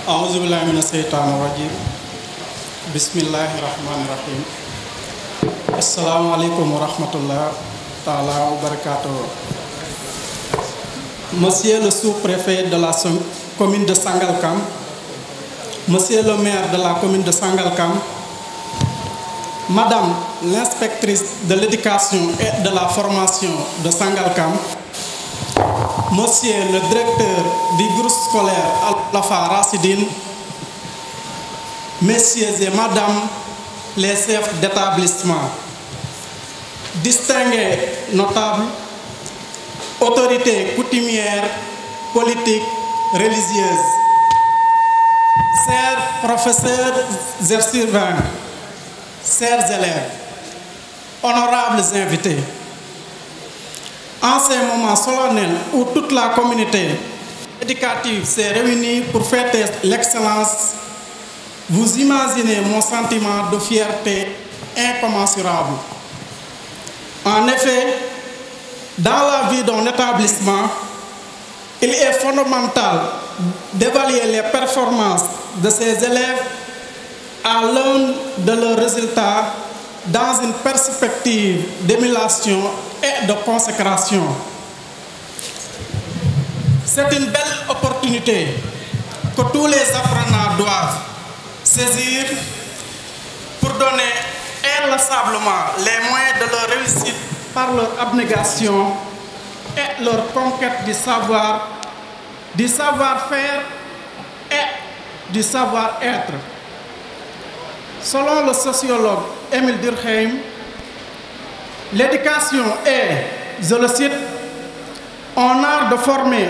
أعوذ بالله من الشيطان الرجيم بسم الله الرحمن الرحيم السلام عليكم ورحمة الله تعالى وبركاته. Monsieur le sous-préfet de la commune de Sangalkam, Monsieur le maire de la commune de Sangalkam, Madame l'inspectrice de l'éducation et de la formation de Sangalkam, Monsieur le directeur du groupe scolaire Al-Wafa Rassidine, Messieurs et Madame les chefs d'établissement, distingués notables, autorités coutumières, politiques, religieuses, chers professeurs et surveillants, chers élèves, honorables invités. En ces moments solennels où toute la communauté éducative s'est réunie pour fêter l'excellence, vous imaginez mon sentiment de fierté incommensurable. En effet, dans la vie d'un établissement, il est fondamental d'évaluer les performances de ses élèves à l'aune de leurs résultats dans une perspective d'émulation et de consécration. C'est une belle opportunité que tous les apprenants doivent saisir pour donner inlassablement les moyens de leur réussite par leur abnégation et leur conquête du savoir, du savoir-faire et du savoir-être. Selon le sociologue Émile Durkheim, l'éducation est, je le cite, un art de former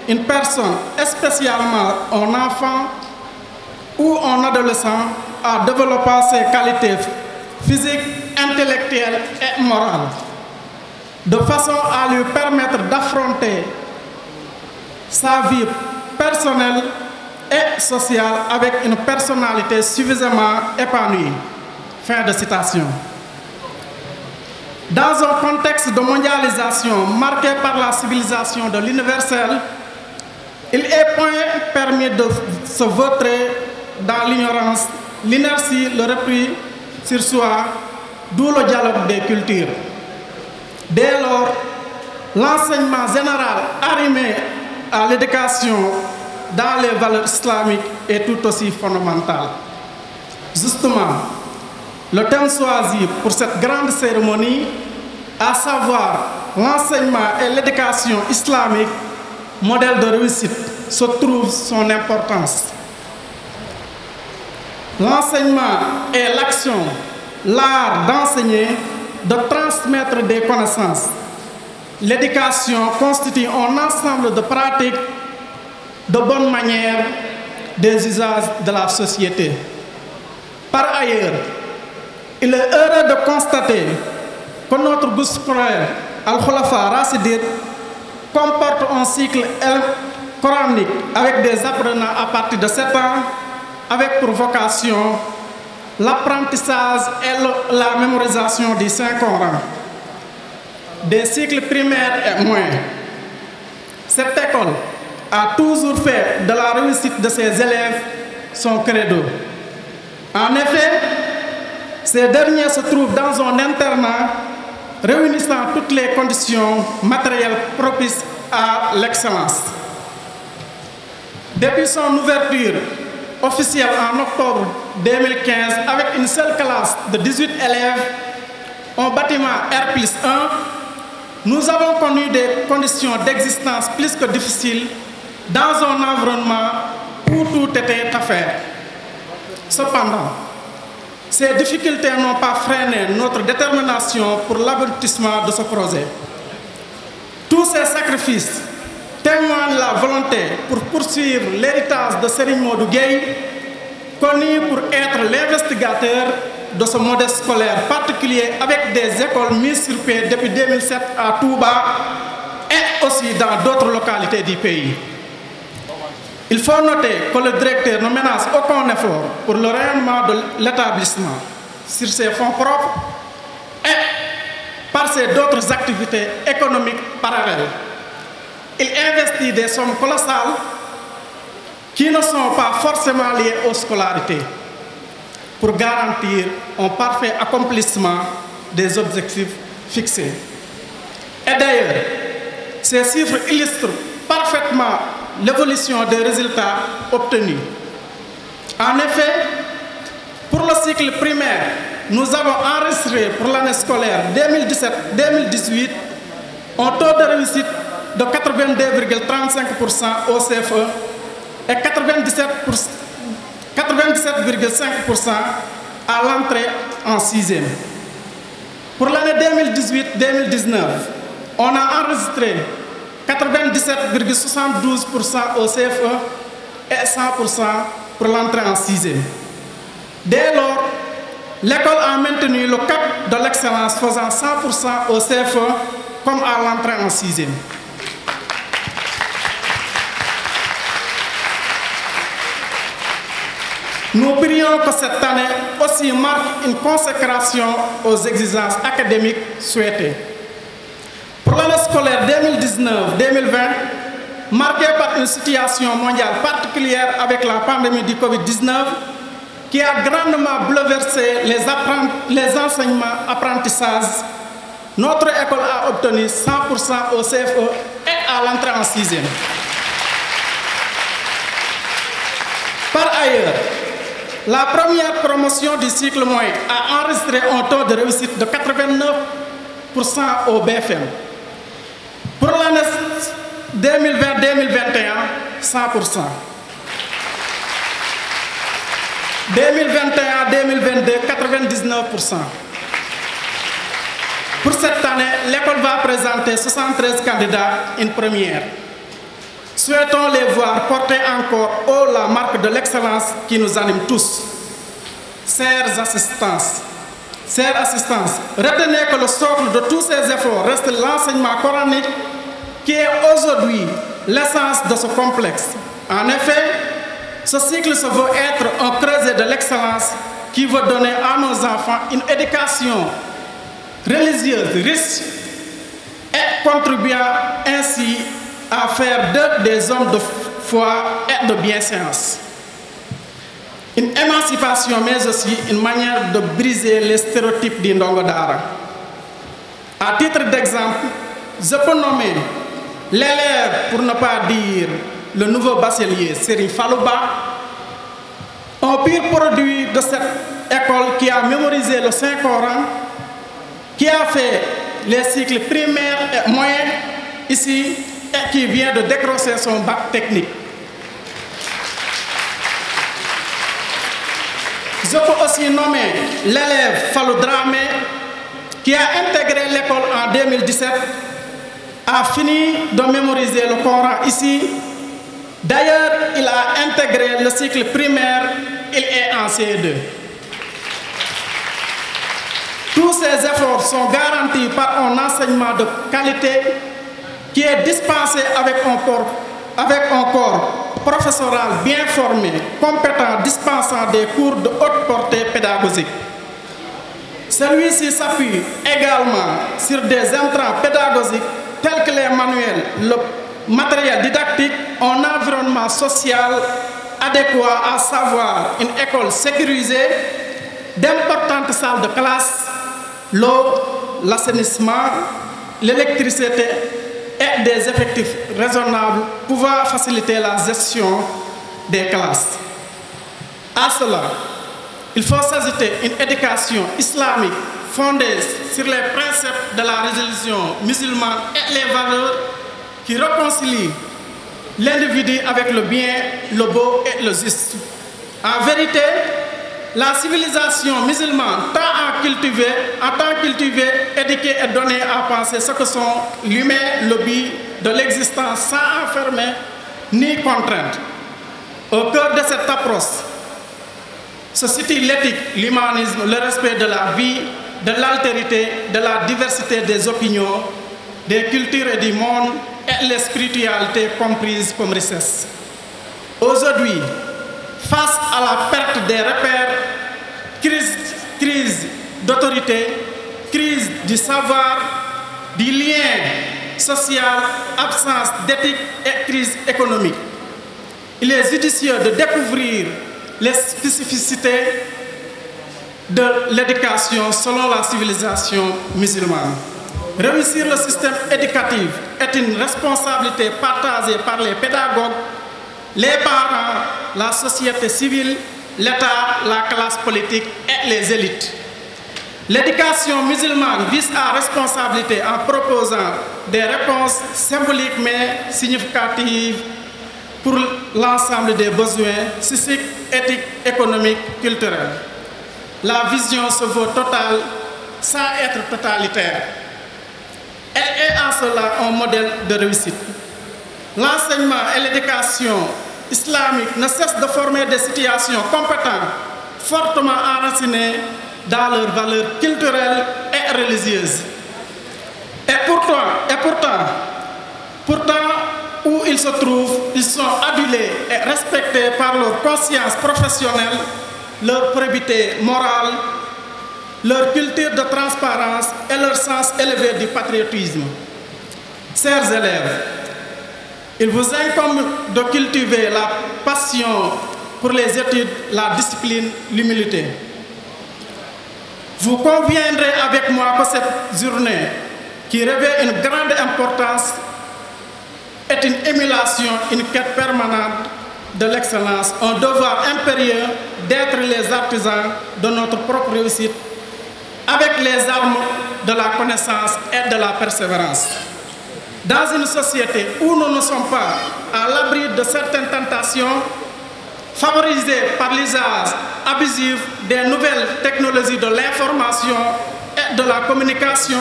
une personne, spécialement un enfant ou un adolescent, à développer ses qualités physiques, intellectuelles et morales, de façon à lui permettre d'affronter sa vie personnelle et sociale avec une personnalité suffisamment épanouie. Fin de citation. Dans un contexte de mondialisation marqué par la civilisation de l'universel, il est point permis de se vautrer dans l'ignorance, l'inertie, le repli sur soi, d'où le dialogue des cultures. Dès lors, l'enseignement général arrimé à l'éducation dans les valeurs islamiques est tout aussi fondamental. Justement, le thème choisi pour cette grande cérémonie, à savoir l'enseignement et l'éducation islamique, modèle de réussite, se trouve son importance. L'enseignement est l'action, l'art d'enseigner, de transmettre des connaissances. L'éducation constitue un ensemble de pratiques, de bonnes manières, des usages de la société. Par ailleurs, il est heureux de constater que notre groupe scolaire Al-Wafa Rassidine comporte un cycle coranique avec des apprenants à partir de 7 ans, avec pour vocation l'apprentissage et la mémorisation du Saint-Coran, des cycles primaires et moins. Cette école a toujours fait de la réussite de ses élèves son credo. En effet, ces derniers se trouvent dans un internat réunissant toutes les conditions matérielles propices à l'excellence. Depuis son ouverture officielle en octobre 2015, avec une seule classe de 18 élèves, un bâtiment R+1, nous avons connu des conditions d'existence plus que difficiles dans un environnement où tout était à faire. Cependant, ces difficultés n'ont pas freiné notre détermination pour l'aboutissement de ce projet. Tous ces sacrifices témoignent la volonté pour poursuivre l'héritage de Serigne Modou Gueye, connu pour être l'investigateur de ce modèle scolaire particulier avec des écoles mises sur pied depuis 2007 à Touba et aussi dans d'autres localités du pays. Il faut noter que le directeur ne ménage aucun effort pour le rayonnement de l'établissement sur ses fonds propres et par ses d'autres activités économiques parallèles. Il investit des sommes colossales qui ne sont pas forcément liées aux scolarités, pour garantir un parfait accomplissement des objectifs fixés. Et d'ailleurs, ces chiffres illustrent parfaitement l'évolution des résultats obtenus. En effet, pour le cycle primaire, nous avons enregistré pour l'année scolaire 2017-2018 un taux de réussite de 82,35% au CFE et 97,5% à l'entrée en 6e. Pour l'année 2018-2019, on a enregistré 97,72% au CFE et 100% pour l'entrée en 6e. Dès lors, l'école a maintenu le cap de l'excellence faisant 100% au CFE comme à l'entrée en 6e. Nous prions que cette année aussi marque une consécration aux exigences académiques souhaitées. Pour l'année scolaire 2019-2020, marquée par une situation mondiale particulière avec la pandémie du Covid-19, qui a grandement bouleversé les enseignements apprentissages, notre école a obtenu 100% au CFE et à l'entrée en 6e. Par ailleurs, la première promotion du cycle moyen a enregistré un taux de réussite de 89% au BFM. Pour l'année 2020-2021, 100%. 2021-2022, 99%. Pour cette année, l'école va présenter 73 candidats, une première. Souhaitons les voir porter encore haut la marque de l'excellence qui nous anime tous. Chers assistants, retenez que le socle de tous ces efforts reste l'enseignement coranique qui est aujourd'hui l'essence de ce complexe. En effet, ce cycle se veut être un creuset de l'excellence qui veut donner à nos enfants une éducation religieuse riche et contribuant ainsi à faire d'eux des hommes de foi et de bienséance. Une émancipation, mais aussi une manière de briser les stéréotypes du Ndongo Dara. À titre d'exemple, je peux nommer l'élève, pour ne pas dire le nouveau bachelier, Serigne Falouba, un pur produit de cette école qui a mémorisé le Saint-Coran, qui a fait les cycles primaires et moyens ici, et qui vient de décrocher son bac technique. Je peux aussi nommer l'élève Fallou Dramé, qui a intégré l'école en 2017, a fini de mémoriser le Coran ici. D'ailleurs, il a intégré le cycle primaire, il est en CE2. Tous ces efforts sont garantis par un enseignement de qualité qui est dispensé avec un corps professoral bien formé, compétent, dispensant des cours de haute portée pédagogique. Celui-ci s'appuie également sur des intrants pédagogiques tels que les manuels, le matériel didactique, un environnement social adéquat, à savoir une école sécurisée, d'importantes salles de classe, l'eau, l'assainissement, l'électricité et des effectifs raisonnables pouvant faciliter la gestion des classes. À cela, il faut s'ajouter une éducation islamique fondée sur les principes de la religion musulmane et les valeurs qui réconcilient l'individu avec le bien, le beau et le juste. En vérité, la civilisation musulmane tend à cultiver, éduquer et donner à penser ce que sont l'humain, le but de l'existence sans enfermer ni contrainte. Au cœur de cette approche se situe l'éthique, l'humanisme, le respect de la vie, de l'altérité, de la diversité des opinions, des cultures et du monde et les spiritualités comprises comme richesse. Aujourd'hui, face à la perte des repères, crise d'autorité, crise du savoir, du lien social, absence d'éthique et crise économique, il est judicieux de découvrir les spécificités de l'éducation selon la civilisation musulmane. Réussir le système éducatif est une responsabilité partagée par les pédagogues, les parents, la société civile, l'État, la classe politique et les élites. L'éducation musulmane vise à responsabilité en proposant des réponses symboliques mais significatives pour l'ensemble des besoins physiques, éthiques, économiques, culturels. La vision se veut totale sans être totalitaire. Elle est en cela un modèle de réussite. L'enseignement et l'éducation islamique ne cessent de former des situations compétentes, fortement enracinées dans leurs valeurs culturelles et religieuses. Et pourtant, où ils se trouvent, ils sont adulés et respectés par leur conscience professionnelle, leur probité morale, leur culture de transparence et leur sens élevé du patriotisme. Chers élèves, il vous incombe de cultiver la passion pour les études, la discipline, l'humilité. Vous conviendrez avec moi que cette journée, qui revêt une grande importance, est une émulation, une quête permanente de l'excellence, un devoir impérieux d'être les artisans de notre propre réussite avec les armes de la connaissance et de la persévérance. Dans une société où nous ne sommes pas à l'abri de certaines tentations favorisées par l'usage abusif des nouvelles technologies de l'information et de la communication,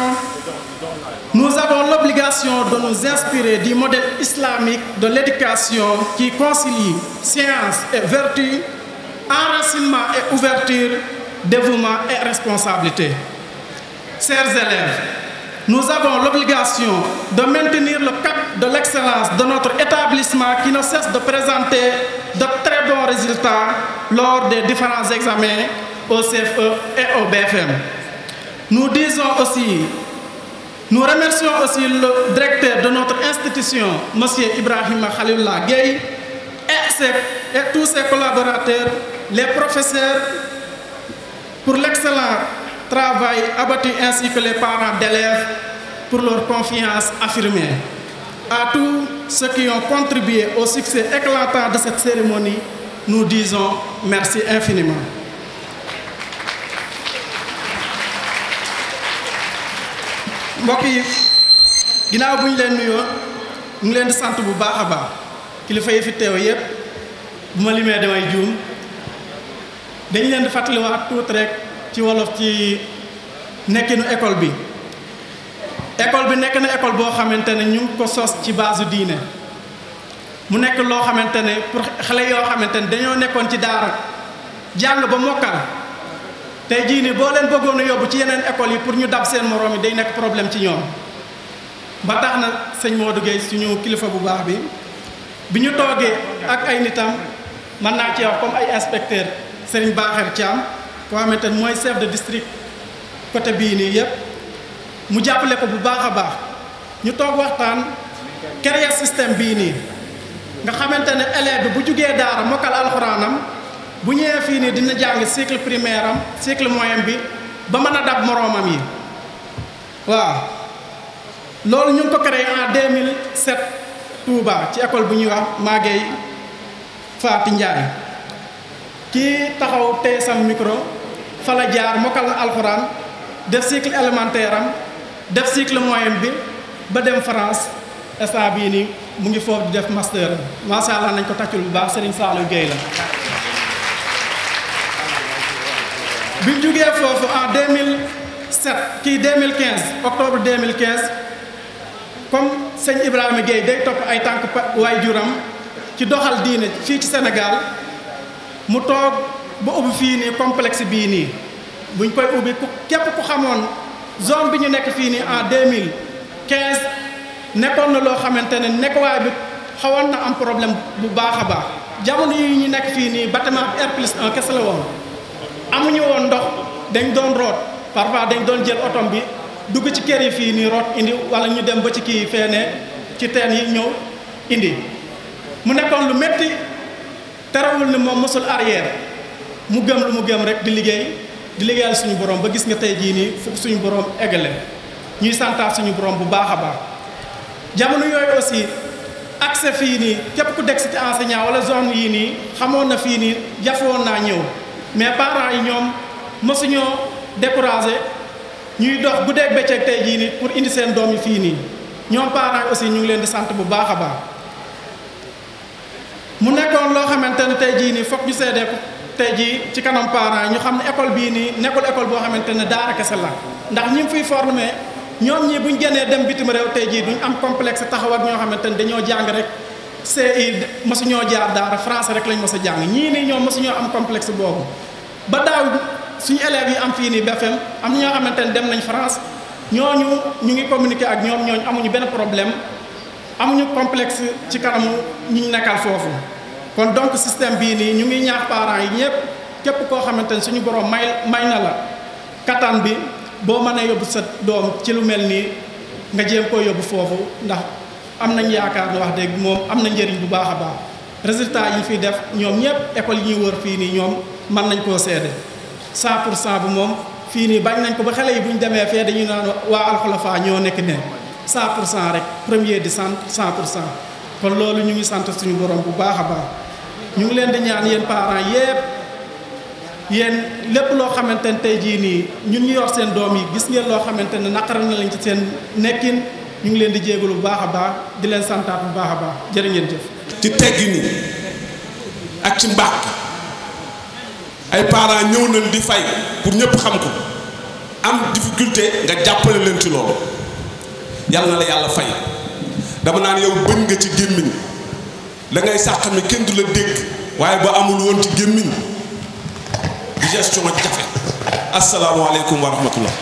nous avons l'obligation de nous inspirer du modèle islamique de l'éducation qui concilie science et vertu, enracinement et ouverture, dévouement et responsabilité. Chers élèves, nous avons l'obligation de maintenir le cap de l'excellence de notre établissement qui ne cesse de présenter de très bons résultats lors des différents examens au CFE et au BFM. Nous remercions aussi le directeur de notre institution, M. Ibrahima Khalilullah Gueye, et tous ses collaborateurs, les professeurs, pour l'excellent travail abattu ainsi que les parents d'élèves pour leur confiance affirmée. À tous ceux qui ont contribué au succès éclatant de cette cérémonie, nous disons merci infiniment. mbokk yi ginnaaw bu ñu leen nuyoo ñu ngi leen di sant bu baax a baax kilifa yi fi teew yépp bu ma limee damay juum dañ leen di fàttaliwaat tuuti rek ci wolof ci nekkinu école bi nekk na école boo xamante ne ñu ngi ko sos ci base diine mu nekk loo xamante ne pour xale yoo xamante ne dañoo nekkoon ci daara jàng ba mokkal tey jii nii boo leen bëggoon a yóbbu ci yeneen école yi pour ñu dab seen moroom yi day nekk problème ci ñoom ba tax na sëñ Modou Gueye suñu kilifa bu baax bi ñu toogee ak ay nitam mën naa ci wax comme ay inspecteur Serigne Bakher Thiam koo xamante ne mooy chef de district côté bii nii yëpp mu jàppale ko bu baax a baax ñu toog waxtaan créer système bii nii nga xamante ne élève bi bu jugee daara mokkal alxuraanam bu ñëwee fii nii dina jàng cycle primaire am cycle moyen bi ba mën a dab moroomam yi waaw loolu ñu ngi ko créé en 2007 Touba ci école bu ñuy wax Maguette Faty Ndiaye kii taxaw tey sam micro fa la jaar mokkal na alxuraan def cycle élémentaire am def cycle moyen bi ba dem France instant bii nii mu ngi foofu di def master macha allah nañ ko tàccul bu baax Serigne Saliou Gueye la. bi ñu jugee foofu en 2015 octobre 2015 comme sëñ Ibrahima Gueye day topp ay tànk waajuram ci doxal diine fii ci Sénégal mu toog ba ubbi fii nii complexe bii nii buñ koy ubbi képp ku xamoon zone bi ñu nekk fii nii en 2015 nekkoon na loo xamante ne nekkuwaay bi xawoon na am problème bu baax a baax jamono yi ñu nekk fii nii bâtiment R+1 kese la woon. amuñu woon ndox dañ doon root parfois dañ doon jël otom bi dugg ci kër yi fii nii root indi wala ñu dem ba ci kii feene ci teen yi ñëw indi mu nekkoon lu métti terewul ni moom mosul arrière mu gëm lu mu gëm rek di liggéeyal suñu borom ba gis nga tey jii nii fu suñu borom eggale ñuy santaat suñu borom bu baax a baax. jamono yooyu aussi accès fii nii képp ku dekk ci enseignant wala zone yii nii xamoon na fii nii jafoon naa ñëw mais parents yi ñoom mosuñoo découragé ñuy dox guddeeg bëccëg tey jii nii pour indi seen doom yi fii nii ñoom parents yi aussi ñu ngi leen di sant bu baax a baax. mu nekkoon loo xamante ne tey jii nii foog ñu seedee ko tey jii ci kanam parents yi ñu xam ne école bii nii nekkul école boo xamante ne daara kese la ndax ñi fiy formé ñoom ñii buñ génnee dem bitim réew tey jii duñ am complexe taxaw ak ñoo xamante ne dañoo jàng rek CI mosuñoo jaar daara français rek lañ mos a jàng ñii nii ñoom mosuñoo am complexe boobu. ba daaw suñu élèves yi am fii nii BFM am na ñoo xamante ne dem nañ France ñooñu ñu ngi communiquer ak ñooñu amuñu benn problème amuñu complexe ci kanamu ñi ñu nekkal foofu. kon donc système bii nii ñu ngi ñaax parents yi ñëpp képp koo xamante ne suñu borom may na la kattan bi boo mënee yóbbu sa doom ci lu mel nii nga jéem koo yóbbu foofu ndax am nañ yaakaar ne wax dëgg moom am na njëriñ bu baax a baax résultat yi fi def ñoom ñëpp école yi ñuy wër fii nii ñoom mën nañ koo seede 100% bu moom fii nii bañ nañ ko ba xale yi bu ñu demee fee dañuy naan waa Alxulafa ñoo nekk ne 100% rek premier di 100%. kon loolu ñu ngi sant suñu borom bu baax a baax ñu ngi leen di ñaan yéen parents yépp yéen lépp loo xamante ne tey jii nii ñun ñu yor seen doom yi gis ngeen loo xamante ne naqar na lañ ci seen nekkin ñu ngi leen di jégalu bu baax a baax di leen santaat bu baax a baax jërë ngeen jëf. ci teggin yi ak ci mbaax ay parents ñëw nañ di fay pour ñëpp xam ko am difficulté nga jàppale leen ci loolu yàlla na la yàlla fay. dama naan yow bëñ nga ci gémmiñ la ngay sàq mi kenn du la dégg waaye ba amul woon ci gémmiñ digestion jafe asalaamaaleykum wa rahmatullah